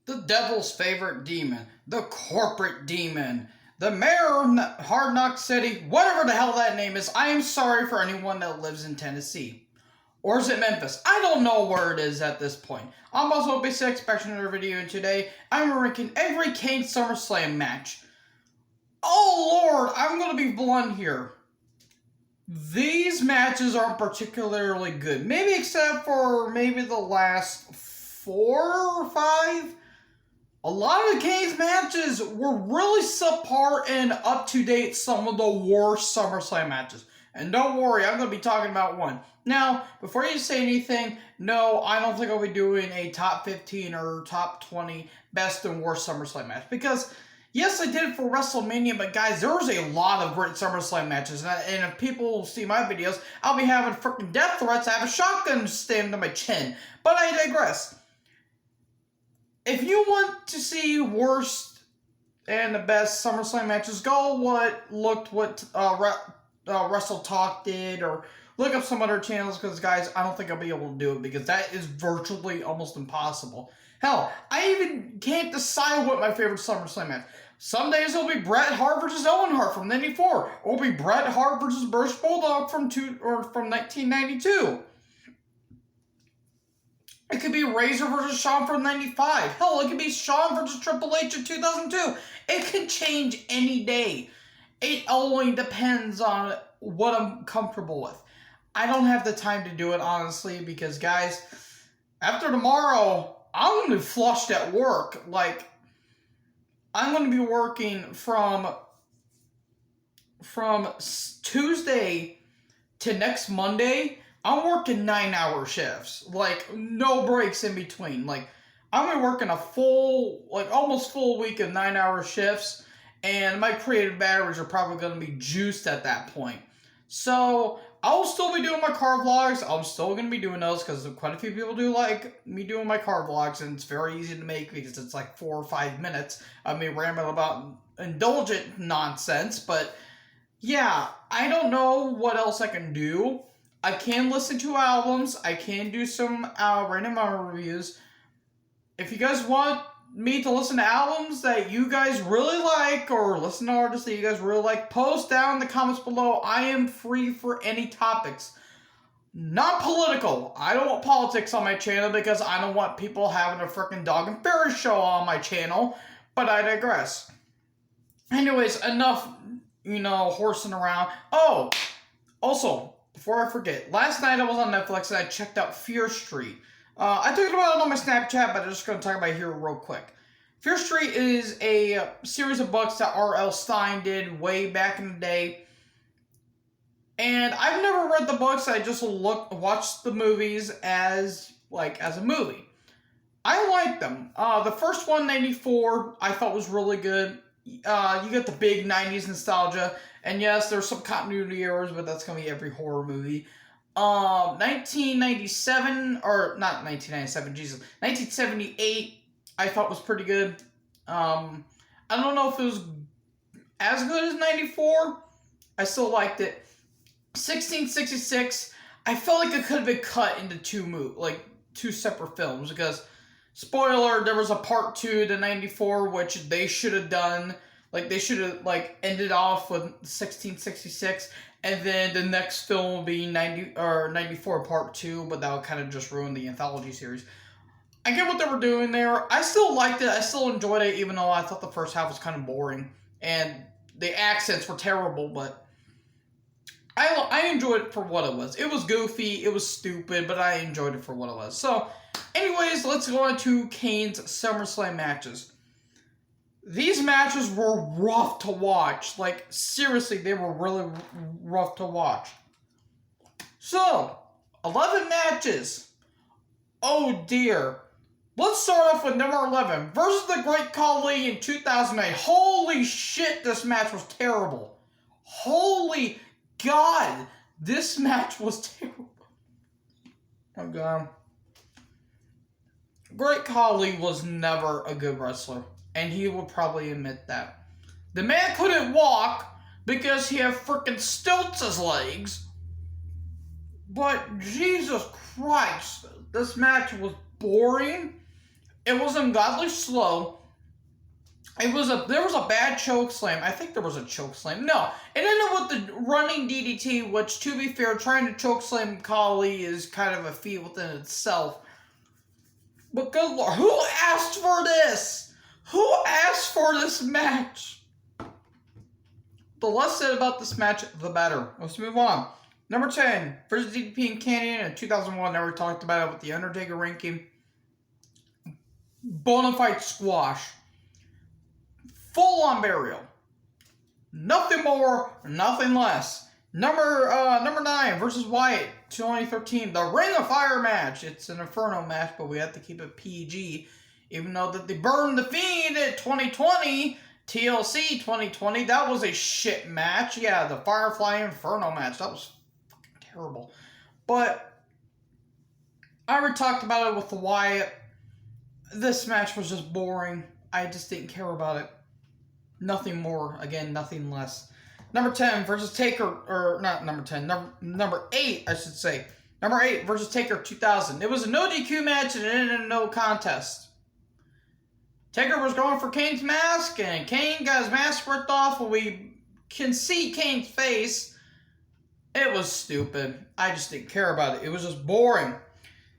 The devil's favorite demon, the corporate demon, the mayor of Hard Knock City, whatever the hell that name is. I am sorry for anyone that lives in Tennessee. Or is it Memphis? I don't know where it is at this point. I'm also basically expecting another video, and today I'm ranking every Kane SummerSlam match. Oh Lord, I'm going to be blunt here. These matches aren't particularly good. Maybe except for maybe the last 4 or 5. A lot of Kane's matches were really subpar and up-to-date, some of the worst SummerSlam matches. And don't worry, I'm going to be talking about one. Now, before you say anything, no, I don't think I'll be doing a top 15 or top 20 best and worst SummerSlam match. Because, yes, I did it for WrestleMania, but guys, there was a lot of great SummerSlam matches. And if people see my videos, I'll be having freaking death threats. I have a shotgun stand to my chin. But I digress. If you want to see worst and the best SummerSlam matches, go look what Wrestle Talk did, or look up some other channels, because guys, I don't think I'll be able to do it, because that is virtually almost impossible. Hell, I even can't decide what my favorite SummerSlam match. Some days it'll be Bret Hart versus Owen Hart from '94. It'll be Bret Hart versus British Bulldog from 1992. It could be Razor versus Shawn from '95. Hell, it could be Shawn versus Triple H in 2002. It can change any day. It only depends on what I'm comfortable with. I don't have the time to do it, honestly, because, guys, after tomorrow, I'm going to be flushed at work. Like, I'm going to be working from Tuesday to next Monday. I'm working 9-hour shifts, like, no breaks in between. Like, I'm going to be working a full, like, almost full week of 9-hour shifts, and my creative batteries are probably going to be juiced at that point. So, I'll still be doing my car vlogs. I'm still going to be doing those, because quite a few people do like me doing my car vlogs, and it's very easy to make, because it's like 4 or 5 minutes of me rambling about indulgent nonsense. But, yeah, I don't know what else I can do. I can listen to albums. I can do some random reviews. If you guys want me to listen to albums that you guys really like, or listen to artists that you guys really like, post down in the comments below. I am free for any topics. Not political. I don't want politics on my channel, because I don't want people having a freaking dog and fairy show on my channel. But I digress. Anyways, enough, horsing around. Oh, also, before I forget, last night I was on Netflix and I checked out Fear Street. I talked about it on my Snapchat, but I'm just going to talk about it here real quick. Fear Street is a series of books that R.L. Stine did way back in the day. And I've never read the books. I just watched the movies as a movie. I like them. The first one, '94, I thought was really good. You get the big 90s nostalgia. And yes, there's some continuity errors, but that's going to be every horror movie. 1997, or not 1997, Jesus. 1978, I thought was pretty good. I don't know if it was as good as 94. I still liked it. 1666, I felt like it could have been cut into two separate films, because, spoiler, there was a part 2 to 94, which they should have done. Like, they should have, ended off with 1666, and then the next film will be 94 part 2, but that would kind of just ruin the anthology series. I get what they were doing there. I still liked it. I still enjoyed it, even though I thought the first half was kind of boring, and the accents were terrible, but I enjoyed it for what it was. It was goofy, it was stupid, but I enjoyed it for what it was. So, anyways, let's go on to Kane's SummerSlam matches. These matches were rough to watch. Like, seriously, they were really rough to watch. So, 11 matches. Oh dear. Let's start off with number 11. Versus the Great Khali in 2008. Holy shit, this match was terrible. Holy God, this match was terrible. Oh God. Great Khali was never a good wrestler. And he will probably admit that. The man couldn't walk because he had freaking stilts as legs. But Jesus Christ, this match was boring. It was ungodly slow. There was a bad choke slam. I think there was a choke slam. No, it ended with the running DDT, which, to be fair, trying to choke slam Kali is kind of a feat within itself. But good lord, who asked for this? Who asked for this match? The less said about this match, the better. Let's move on. Number 10, versus DDP and Kane in 2001. Never talked about it with the Undertaker ranking. Bonafide squash. Full-on burial. Nothing more, nothing less. Number 9 versus Wyatt, 2013. The Ring of Fire match. It's an Inferno match, but we have to keep it PG. Even though that they burned the Fiend at 2020, TLC 2020, that was a shit match. Yeah, the Firefly Inferno match. That was fucking terrible. But I already talked about it with the Wyatt. This match was just boring. I just didn't care about it. Nothing more. Again, nothing less. Number 10 versus Taker, or not number 10, number 8, I should say. Number 8 versus Taker 2000. It was a no DQ match and it ended in no contest. Taker was going for Kane's mask, and Kane got his mask ripped off, and we can see Kane's face. It was stupid. I just didn't care about it. It was just boring.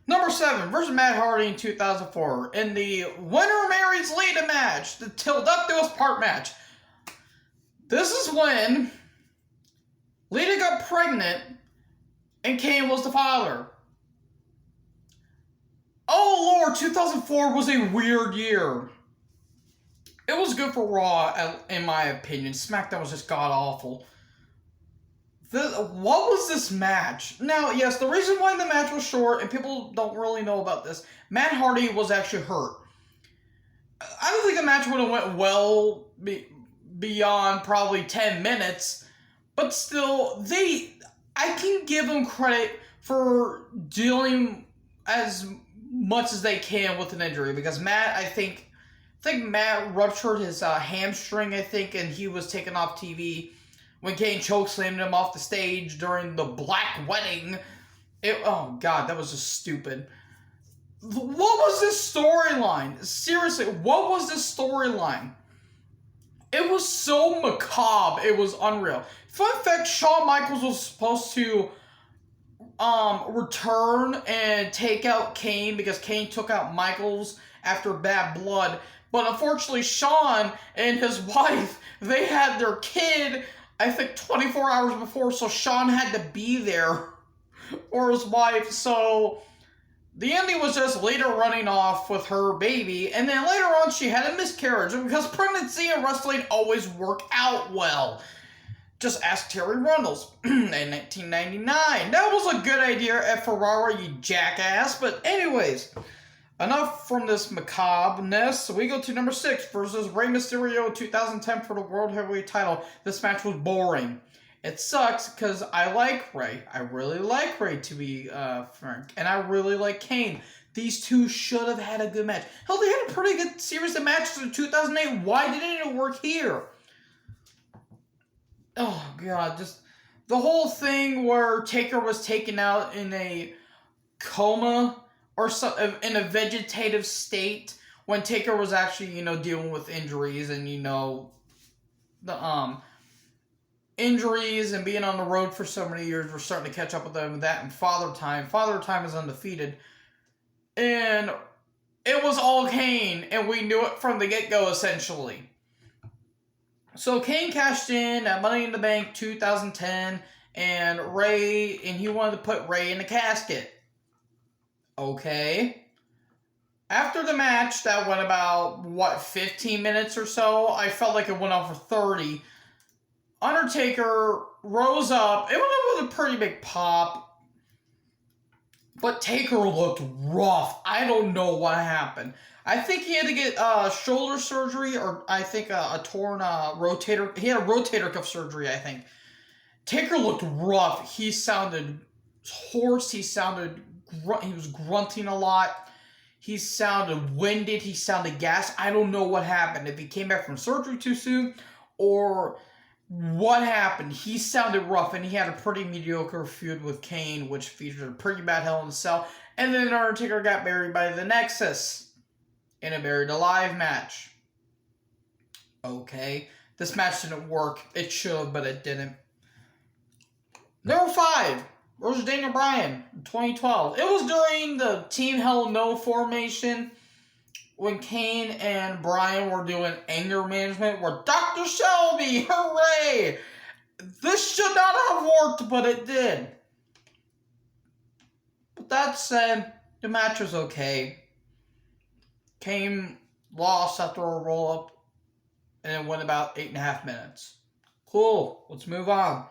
Number 7 versus Matt Hardy in 2004 in the Winner Marries Lita match, the Tilductus Part match. This is when Lita got pregnant and Kane was the father. Oh Lord, 2004 was a weird year. It was good for Raw, in my opinion. SmackDown was just god-awful. What was this match? Now, yes, the reason why the match was short, and people don't really know about this, Matt Hardy was actually hurt. I don't think the match would have went well beyond probably 10 minutes, but still, I can give them credit for dealing as much as they can with an injury, because Matt, I think Matt ruptured his hamstring, I think, and he was taken off TV when Kane chokeslammed him off the stage during the Black Wedding. Oh god, that was just stupid. What was this storyline? Seriously, what was this storyline? It was so macabre, it was unreal. Fun fact, Shawn Michaels was supposed to return and take out Kane because Kane took out Michaels after Bad Blood. But unfortunately, Shawn and his wife, they had their kid, I think 24 hours before, so Shawn had to be there, or his wife, so the ending was just Lita running off with her baby, and then later on she had a miscarriage, because pregnancy and wrestling always work out well. Just ask Terry Runnels in 1999. That was a good idea at Ferrara, you jackass, but anyways, enough from this macabreness. We go to number 6 versus Rey Mysterio 2010 for the World Heavyweight title. This match was boring. It sucks because I like Rey. I really like Rey, to be frank. And I really like Kane. These two should have had a good match. Hell, they had a pretty good series of matches in 2008. Why didn't it work here? Oh, God. Just the whole thing where Taker was taken out in a coma or in a vegetative state when Taker was actually, dealing with injuries and, the injuries and being on the road for so many years were starting to catch up with them. That and Father Time. Father Time is undefeated. And it was all Kane, and we knew it from the get-go, essentially. So Kane cashed in at Money in the Bank 2010, and he wanted to put Rey in the casket. Okay. After the match, that went about, 15 minutes or so? I felt like it went on for 30. Undertaker rose up. It went up with a pretty big pop. But Taker looked rough. I don't know what happened. I think he had to get shoulder surgery, or I think a torn rotator. He had a rotator cuff surgery, I think. Taker looked rough. He sounded hoarse. He was grunting a lot. He sounded winded. He sounded gassed. I don't know what happened. If he came back from surgery too soon, or what happened. He sounded rough, and he had a pretty mediocre feud with Kane, which featured a pretty bad Hell in a Cell. And then Undertaker got buried by the Nexus in a Buried Alive match. Okay, this match didn't work. It should have, but it didn't. Number 5 versus Daniel Bryan in 2012. It was during the Team Hell No formation when Kane and Bryan were doing anger management, where Dr. Shelby, hooray! This should not have worked, but it did. But that said, the match was okay. Kane lost after a roll-up, and it went about 8.5 minutes. Cool, let's move on.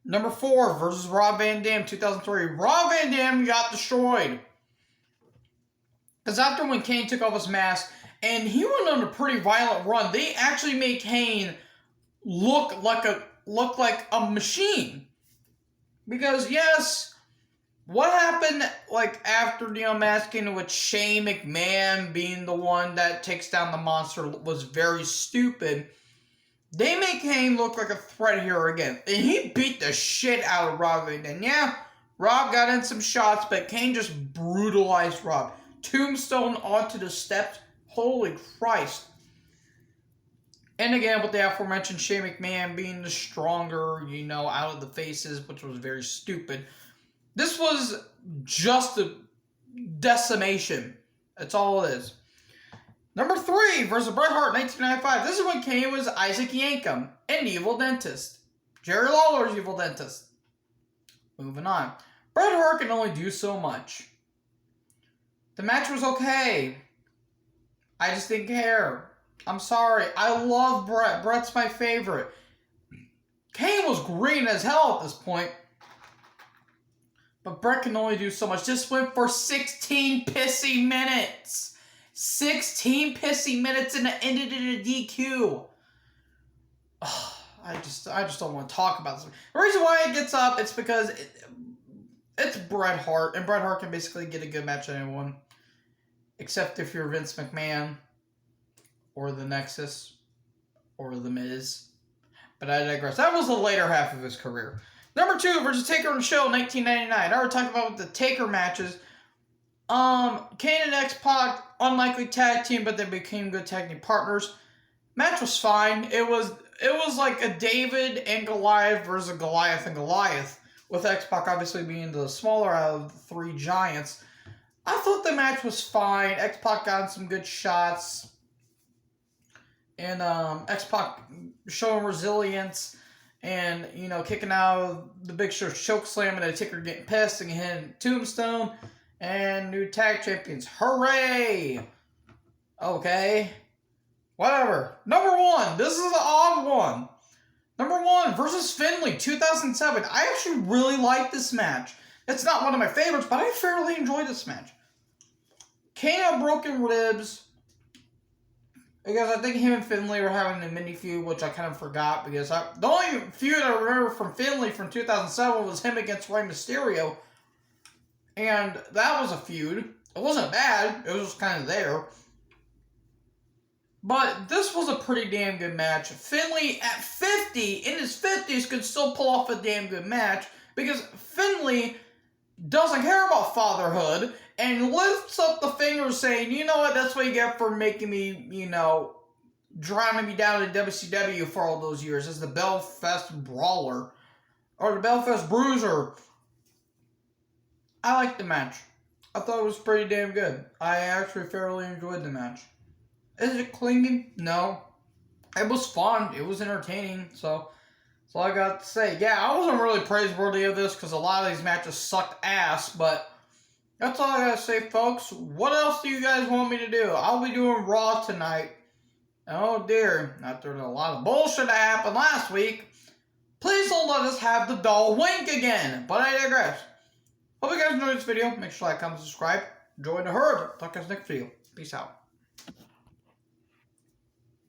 Number 4 versus Rob Van Dam, 2003. Rob Van Dam got destroyed. Because after when Kane took off his mask, and he went on a pretty violent run, they actually made Kane look like a machine. Because yes, what happened after the unmasking with Shane McMahon being the one that takes down the monster was very stupid. They made Kane look like a threat here again. And he beat the shit out of Rob Van Dam. Yeah, Rob got in some shots, but Kane just brutalized Rob. Tombstone onto the steps. Holy Christ. And again, with the aforementioned Shane McMahon being the stronger, out of the faces, which was very stupid. This was just a decimation. That's all it is. Number 3 versus Bret Hart, 1995. This is when Kane was Isaac Yankem, an evil dentist. Jerry Lawler's evil dentist. Moving on. Bret Hart can only do so much. The match was okay. I just didn't care. I'm sorry. I love Bret. Bret's my favorite. Kane was green as hell at this point. But Bret can only do so much. This went for 16 pissy minutes. 16 pissy minutes and it ended in a DQ. Oh, I just don't want to talk about this. The reason why it gets up, it's because it's Bret Hart. And Bret Hart can basically get a good match on anyone. Except if you're Vince McMahon, or the Nexus, or the Miz. But I digress. That was the later half of his career. Number 2 versus Taker and Show, 1999. I already talked about the Taker matches. Kane and X-Pac, unlikely tag team, but they became good tag team partners. Match was fine. It was like a David and Goliath versus a Goliath and Goliath, with X-Pac obviously being the smaller out of the 3 giants. I thought the match was fine. X-Pac got some good shots. And X-Pac showing resilience and, kicking out of the Big Show's choke slam and the Taker getting pissed and hitting Tombstone. And new tag champions. Hooray! Okay. Whatever. Number 1. This is an odd one. Number 1 versus Finlay, 2007. I actually really like this match. It's not one of my favorites, but I fairly enjoyed this match. Kane had broken ribs. Because I think him and Finlay were having a mini feud, which I kind of forgot. Because the only feud I remember from Finlay from 2007 was him against Rey Mysterio. And that was a feud. It wasn't bad. It was just kind of there. But this was a pretty damn good match. Finlay at 50, in his 50s, could still pull off a damn good match. Because Finlay doesn't care about fatherhood. And lifts up the finger saying, you know what, that's what you get for making me, driving me down to WCW for all those years as the Belfast Brawler. Or the Belfast Bruiser. I liked the match. I thought it was pretty damn good. I actually fairly enjoyed the match. Is it clinging? No. It was fun. It was entertaining. So, that's all I got to say. Yeah, I wasn't really praiseworthy of this because a lot of these matches sucked ass, but that's all I got to say, folks. What else do you guys want me to do? I'll be doing Raw tonight. Oh dear. After a lot of bullshit that happened last week, please don't let us have the doll wink again. But I digress. Hope you guys enjoyed this video. Make sure to like, comment, subscribe. Join the herd. Talk to you guys next video. Peace out.